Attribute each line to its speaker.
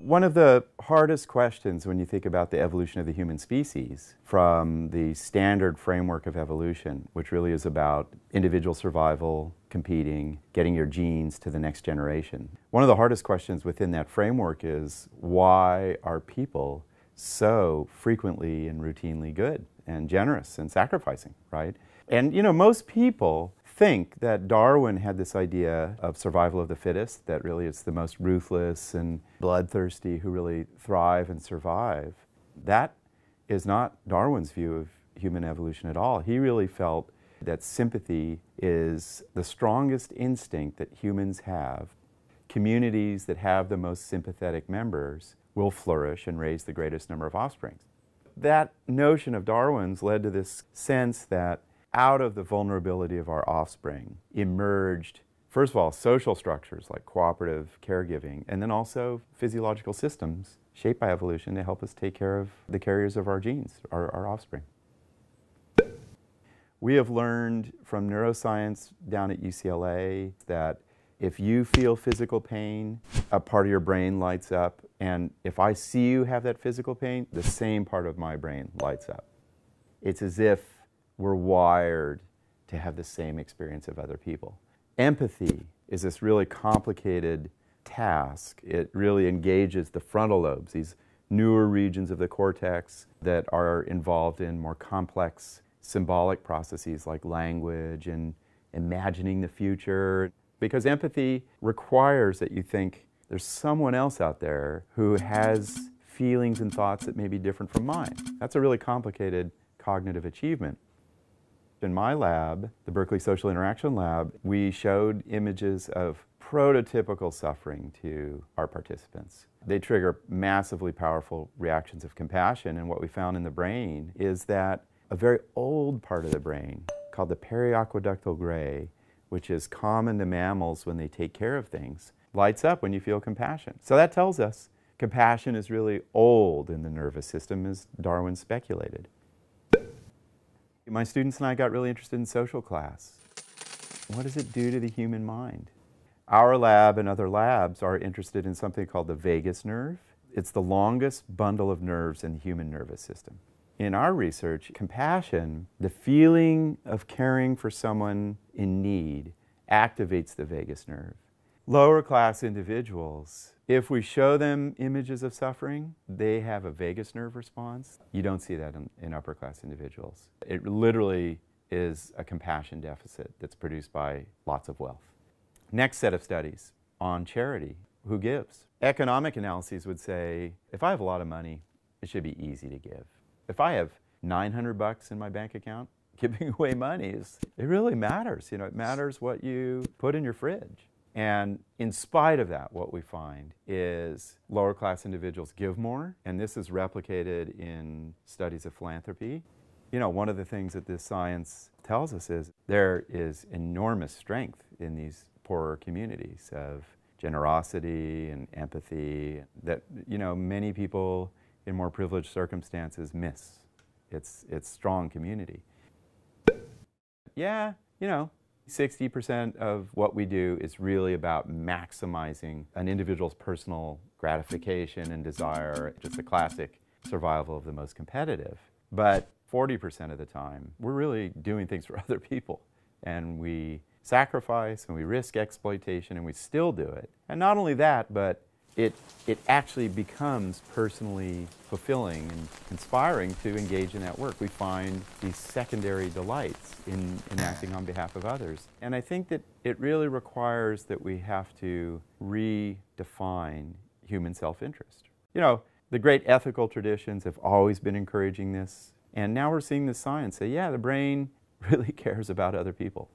Speaker 1: One of the hardest questions when you think about the evolution of the human species from the standard framework of evolution, which really is about individual survival, competing, getting your genes to the next generation. One of the hardest questions within that framework is, why are people so frequently and routinely good and generous and sacrificing, right? And most people think that Darwin had this idea of survival of the fittest, that really it's the most ruthless and bloodthirsty who really thrive and survive. That is not Darwin's view of human evolution at all. He really felt that sympathy is the strongest instinct that humans have. Communities that have the most sympathetic members will flourish and raise the greatest number of offspring. That notion of Darwin's led to this sense that out of the vulnerability of our offspring emerged, first of all, social structures like cooperative caregiving, and then also physiological systems shaped by evolution to help us take care of the carriers of our genes, our offspring. We have learned from neuroscience down at UCLA that if you feel physical pain, a part of your brain lights up, and if I see you have that physical pain, the same part of my brain lights up. It's as if we're wired to have the same experience of other people. Empathy is this really complicated task. It really engages the frontal lobes, these newer regions of the cortex that are involved in more complex symbolic processes like language and imagining the future. Because empathy requires that you think there's someone else out there who has feelings and thoughts that may be different from mine. That's a really complicated cognitive achievement. In my lab, the Berkeley Social Interaction Lab, we showed images of prototypical suffering to our participants. They trigger massively powerful reactions of compassion, and what we found in the brain is that a very old part of the brain, called the periaqueductal gray, which is common to mammals when they take care of things, lights up when you feel compassion. So that tells us compassion is really old in the nervous system, as Darwin speculated. My students and I got really interested in social class. What does it do to the human mind? Our lab and other labs are interested in something called the vagus nerve. It's the longest bundle of nerves in the human nervous system. In our research, compassion, the feeling of caring for someone in need, activates the vagus nerve. Lower class individuals, if we show them images of suffering, they have a vagus nerve response. You don't see that in upper class individuals. It literally is a compassion deficit that's produced by lots of wealth. Next set of studies on charity. Who gives? Economic analyses would say, if I have a lot of money, it should be easy to give. If I have $900 in my bank account, giving away money it really matters. It matters what you put in your fridge. And in spite of that, what we find is lower class individuals give more, and this is replicated in studies of philanthropy. One of the things that this science tells us is there is enormous strength in these poorer communities of generosity and empathy that, many people in more privileged circumstances miss. It's strong community. Yeah, 60% of what we do is really about maximizing an individual's personal gratification and desire, just a classic survival of the most competitive. But 40% of the time, we're really doing things for other people. And we sacrifice and we risk exploitation and we still do it. And not only that, but it actually becomes personally fulfilling and inspiring to engage in that work. We find these secondary delights in acting on behalf of others. And I think that it really requires that we have to redefine human self-interest. The great ethical traditions have always been encouraging this. And now we're seeing the science say, yeah, the brain really cares about other people.